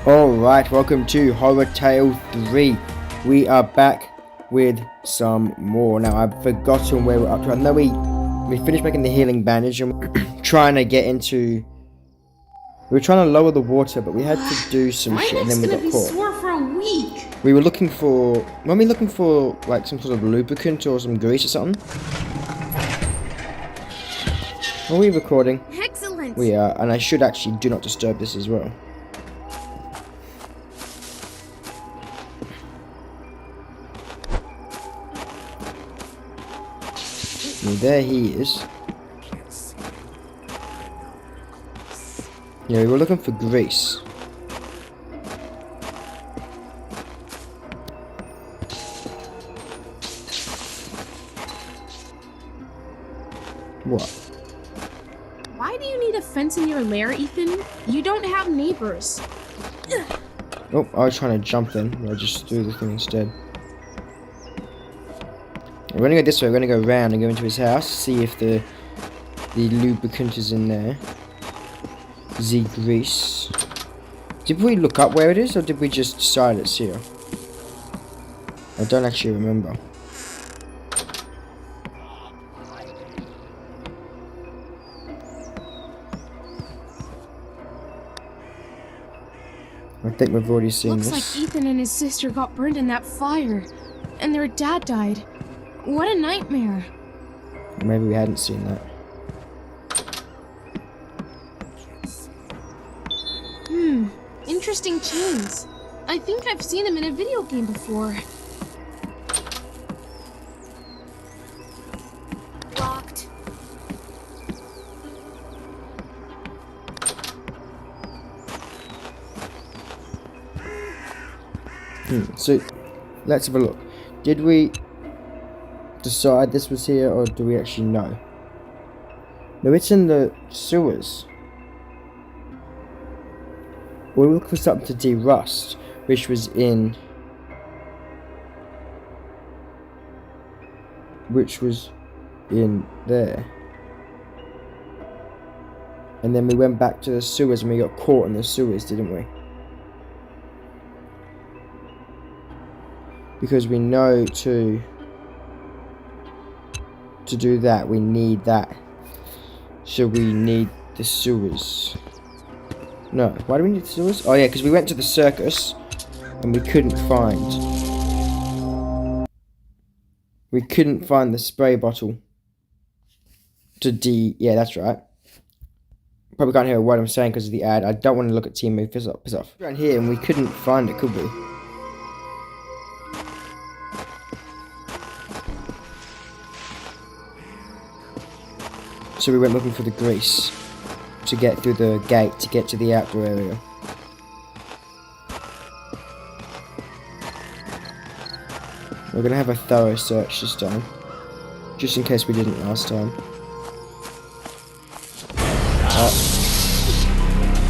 Alright, welcome to Horror Tale 3. We are back with some more. Now, I've forgotten where we're up to. I know we finished making the healing bandage and we're trying to get into... We were trying to lower the water, but we had to do some shit and then we got be caught. sore for a week. We were looking for... Weren't we looking for, like, some sort of lubricant or some grease or something? Are we recording? Excellent. We are, and I should actually do not disturb this as well. And there he is. Yeah, we were looking for grease. What? Why do you need a fence in your lair, Ethan? You don't have neighbors. Oh, I was trying to jump in, but I just threw the thing instead. We're gonna go this way, we're gonna go around and go into his house, see if the lubricant is in there. The grease. Did we look up where it is, or did we just decide it's here? I don't actually remember. I think we've already seen Looks this. like Ethan and his sister got burned in that fire, and their dad died. What a nightmare. Maybe we hadn't seen that. Interesting chains. I think I've seen them in a video game before. Locked. So, let's have a look. Did we decide this was here, or do we actually know? No, it's in the sewers. We were looking for something to de-rust, which was in... there. And then we went back to the sewers and we got caught in the sewers, didn't we? Because we know to do that, we need that. So we need the sewers. No, why do we need the sewers? Oh yeah, because we went to the circus and we couldn't find the spray bottle to yeah, that's right. Probably can't hear a word I'm saying because of the ad. I don't want to look at Team Piss off. Around here and we couldn't find it, could we? So we went looking for the grease to get through the gate to get to the outdoor area. We're gonna have a thorough search this time, just in case we didn't last time.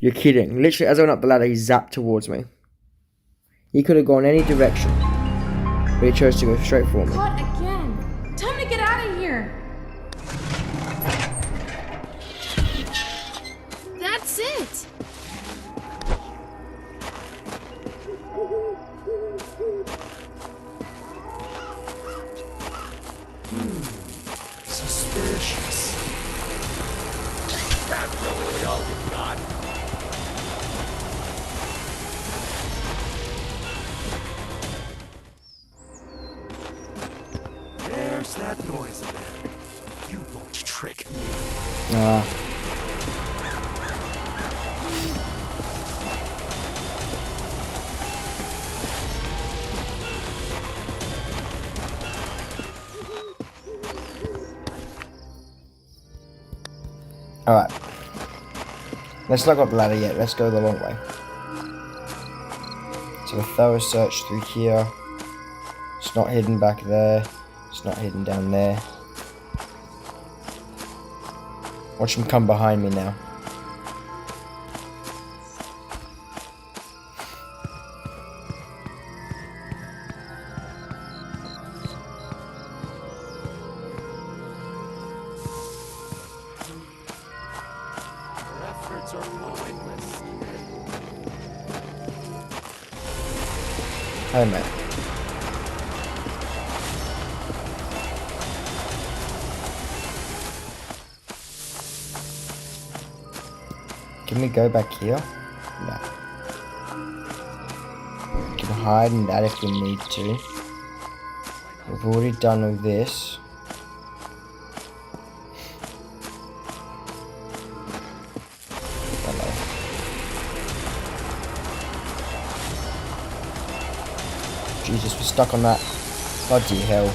You're kidding. Literally, as I went up the ladder, he zapped towards me. He could have gone any direction, but he chose to go straight for me. Caught again. Time to get out of here. That's it. Suspicious. That's really all we got. There's that noise again. You won't trick me. Alright. Let's not go up the ladder yet, let's go the long way. So a thorough search through here. It's not hidden back there. It's not hidden down there. Watch him come behind me now. efforts are pointless. Hey, mate. Can we go back here? No. We can hide in that if we need to. We've already done all this. Hello. Jesus, we're stuck on that. Bloody hell.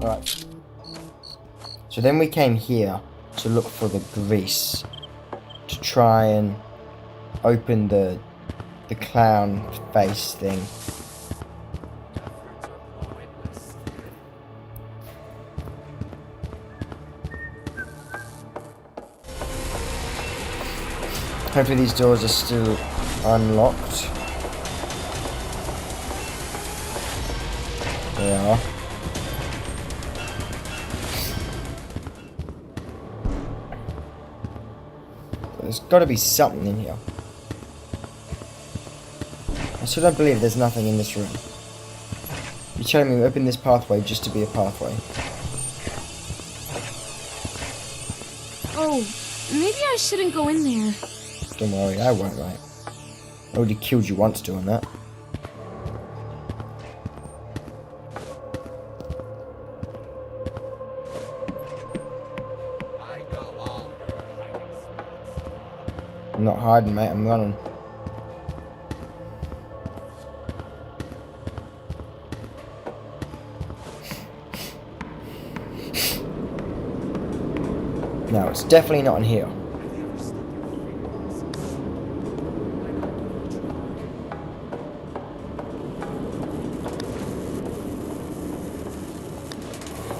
Right. So then we came here to look for the grease to try and open the clown face thing. Hopefully these doors are still unlocked. They are. There's got to be something in here. I still don't believe there's nothing in this room. You're telling me we open this pathway just to be a pathway? Oh, maybe I shouldn't go in there. Don't worry, I won't, right? I already killed you once doing that. I'm not hiding, mate, I'm running. No, it's definitely not in here.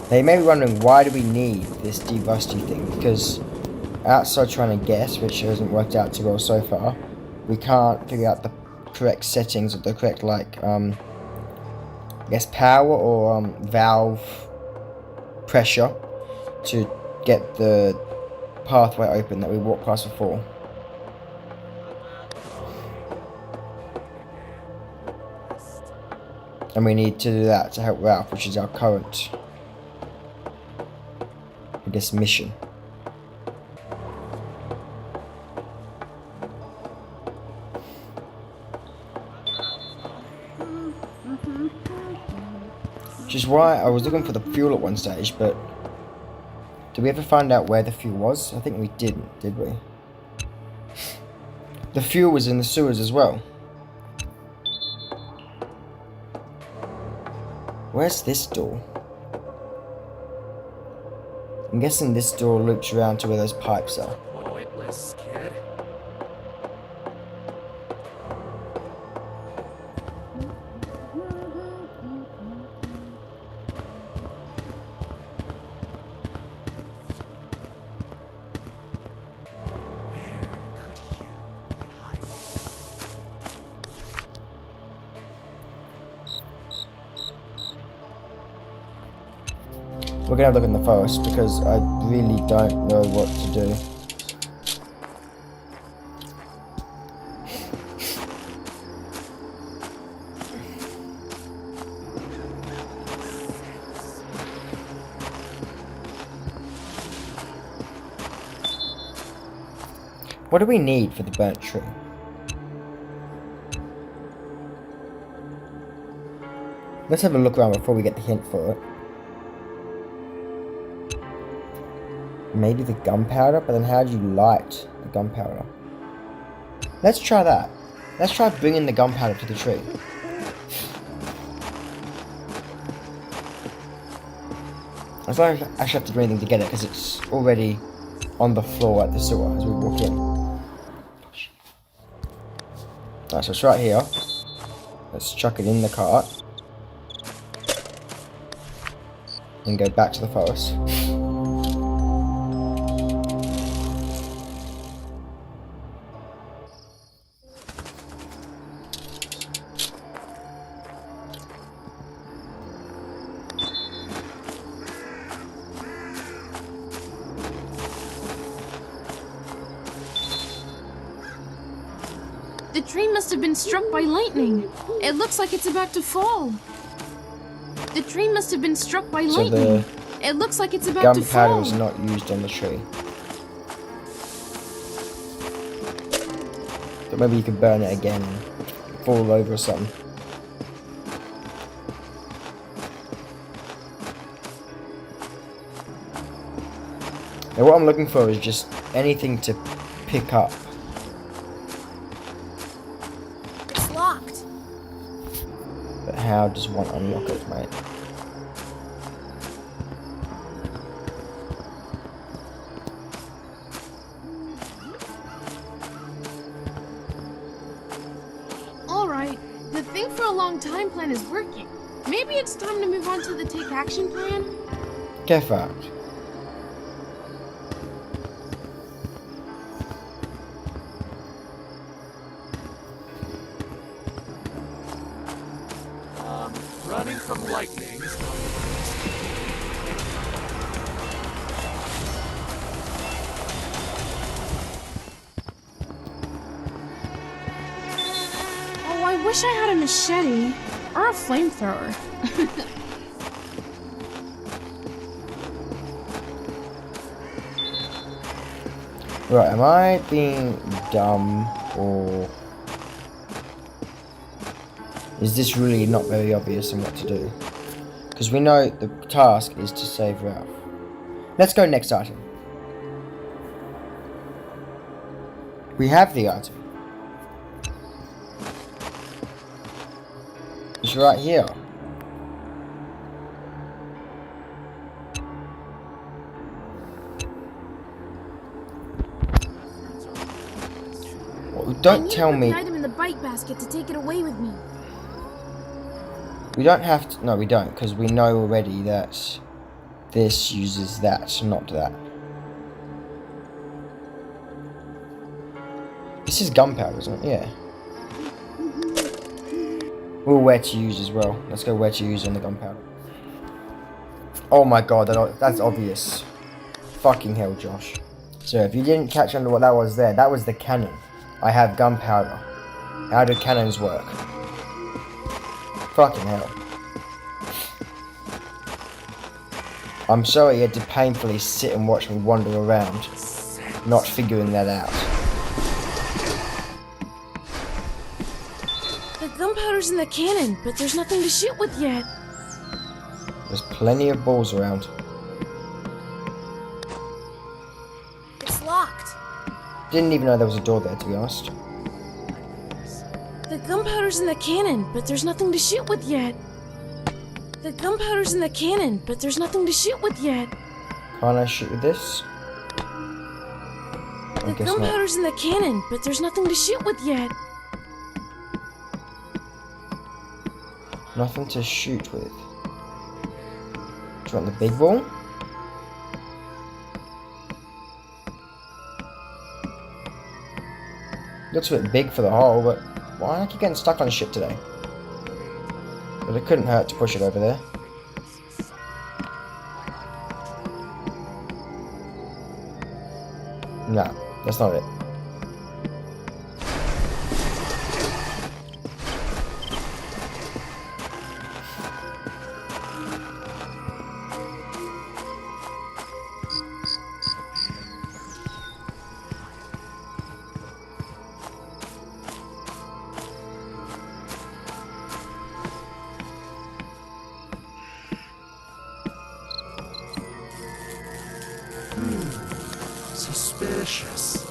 Now you may be wondering, why do we need this de-rusty thing? Because outside trying to guess, which hasn't worked out too well so far, we can't figure out the correct settings or the correct, like, I guess power or valve pressure to get the pathway open that we walked past before. And we need to do that to help Ralph, which is our current, I guess, mission. Which is why I was looking for the fuel at one stage, but did we ever find out where the fuel was? I think we didn't, did we? The fuel was in the sewers as well. Where's this door? I'm guessing this door loops around to where those pipes are. Pointless, kid. We're gonna have a look in the forest because I really don't know what to do. What do we need for the burnt tree? Let's have a look around before we get the hint for it. Maybe the gunpowder, but then how do you light the gunpowder? Let's try that. Let's try bringing the gunpowder to the tree. I don't actually have to do anything to get it because it's already on the floor at the sewer as we walk in. Alright, so it's right here. Let's chuck it in the cart. And go back to the forest. The tree must have been struck by lightning. It looks like it's about to fall. The tree must have been struck by So lightning. the It looks like it's about to gunpowder fall. was not used on the tree. But maybe you could burn it again and fall over or something. Now what I'm looking for is just anything to pick up. It's locked. But how does one unlock it, mate? Alright, the Think for a Long Time plan is working. Maybe it's time to move on to the Take Action plan? Get fucked. Running from lightning is not the best. Oh, I wish I had a machete. Or a flamethrower. Right, am I being dumb or is this really not very obvious on what to do? Because we know the task is to save Ralph. Let's go next item. We have the item. It's right here. Well, don't tell me. I need to put the item in the bike basket to take it away with me. We don't have to. No, we don't, because we know already that this uses that, not that. This is gunpowder, isn't it? Yeah. Well, where to use as well. Let's go where to use on the gunpowder. Oh my god, that's obvious. Fucking hell, Josh. So if you didn't catch on to what that was there, that was the cannon. I have gunpowder. How do cannons work? Fucking hell. I'm sorry you had to painfully sit and watch me wander around, not figuring that out. The gunpowder's in the cannon, but there's nothing to shoot with yet. There's plenty of balls around. It's locked. Didn't even know there was a door there, to be honest. The gunpowder's in the cannon, but there's nothing to shoot with yet. The gunpowder's in the cannon, but there's nothing to shoot with yet. Can't I shoot with this? The I guess not. gunpowder's in the cannon, but there's nothing to shoot with yet. Nothing to shoot with. Do you want the big ball? Looks a bit big for the hole, but why do I keep getting stuck on shit today? But it couldn't hurt to push it over there. No, that's not it. Suspicious.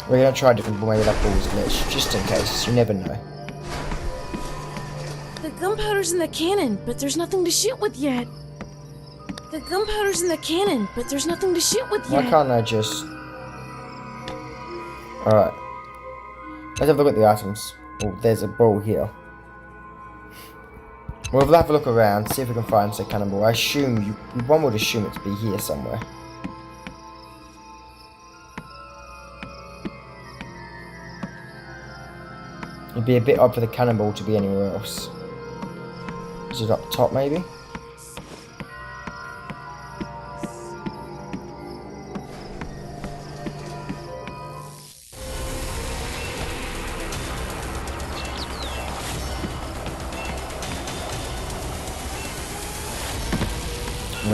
We're gonna try a different ball, maybe that ball's glitched, just in case, you never know. The gunpowder's in the cannon, but there's nothing to shoot with yet. The gunpowder's in the cannon, but there's nothing to shoot with Why yet. can't I just... Alright. Let's have a look at the items. Oh, there's a ball here. We'll have a look around, see if we can find a cannonball. I assume, one would assume it to be here somewhere. It'd be a bit odd for the cannonball to be anywhere else. Is it up top, maybe?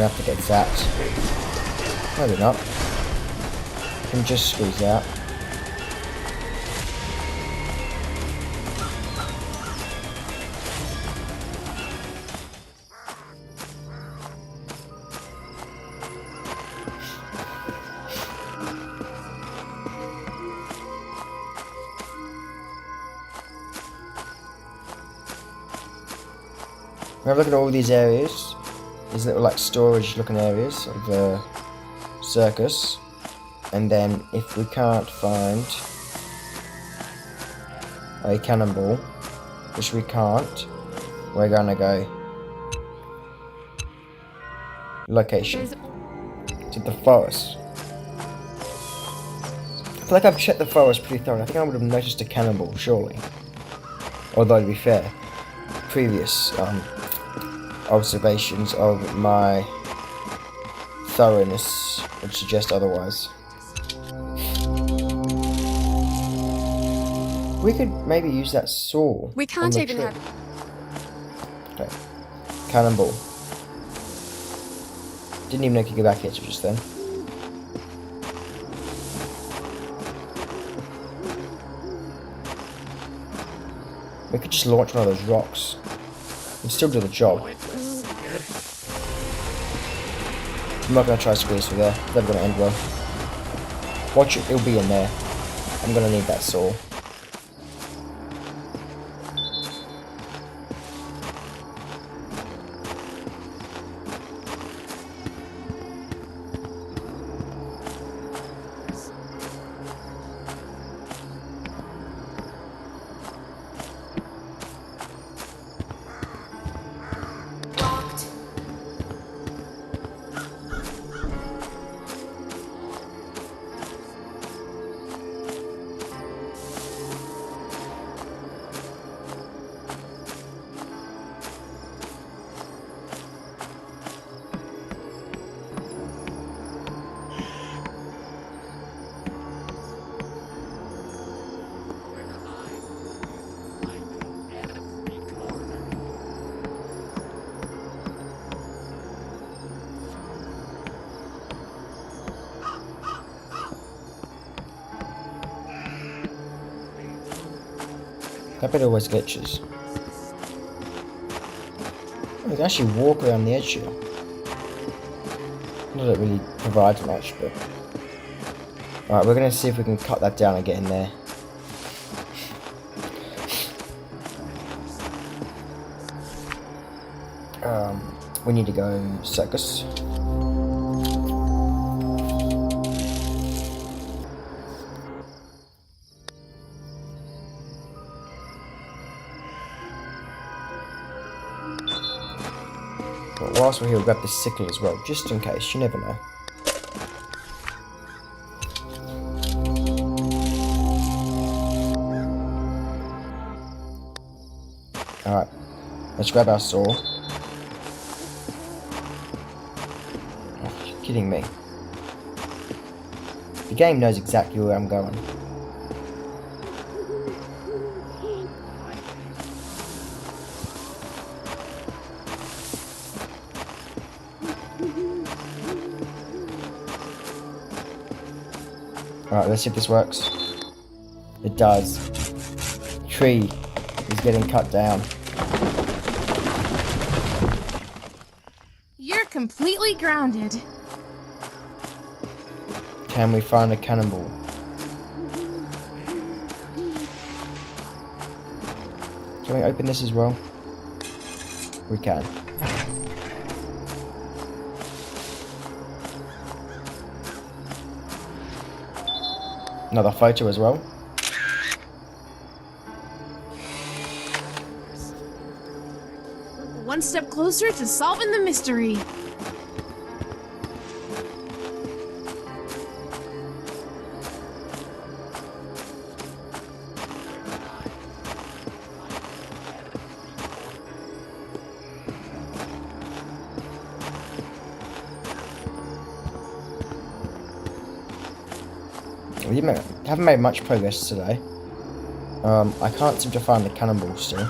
gonna have to get zapped. Maybe not. I can just squeeze out. Have a look at all these areas, these little like storage looking areas of the circus, and then if we can't find a cannonball, which we can't, we're gonna go location to the forest. I feel like I've checked the forest pretty thoroughly. I think I would have noticed a cannonball, surely. Although to be fair, previous observations of my thoroughness would suggest otherwise. We could maybe use that saw. We can't even have. Okay. Cannonball. Didn't even know you could go back here just then. We could just launch one of those rocks. It'd still do the job. I'm not going to try to squeeze through there. It's never going to end well. Watch it, it'll be in there. I'm going to need that saw. That bit always glitches. Oh, you can actually walk around the edge here. Not that it really provides much, but... Alright, we're going to see if we can cut that down and get in there. We need to go circus. But whilst we're here, we'll grab the sickle as well, just in case, you never know. Alright, let's grab our saw. Oh, you're kidding me. The game knows exactly where I'm going. Alright, let's see if this works. It does. The tree is getting cut down. You're completely grounded. Can we find a cannonball? Can we open this as well? We can. Another photo as well. One step closer to solving the mystery. We haven't made much progress today. I can't seem to find the cannonball still.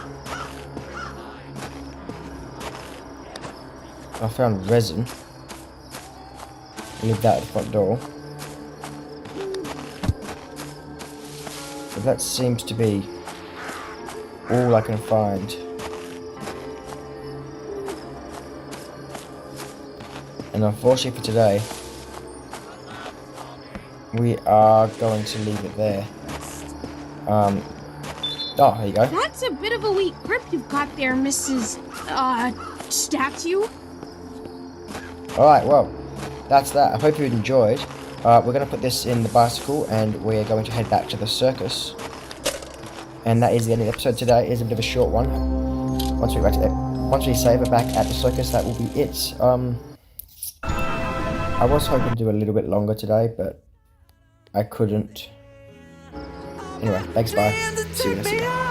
I found resin. Leave that at the front door. But that seems to be all I can find. And unfortunately for today, we are going to leave it there. Oh, there you go. That's a bit of a weak grip you've got there, Mrs. Statue. Alright, well, that's that. I hope you enjoyed. We're going to put this in the bicycle and we're going to head back to the circus. And that is the end of the episode today. It is a bit of a short one. Once we save it back at the circus, that will be it. I was hoping to do a little bit longer today, but I couldn't. Anyway, thanks, bye. See you next time.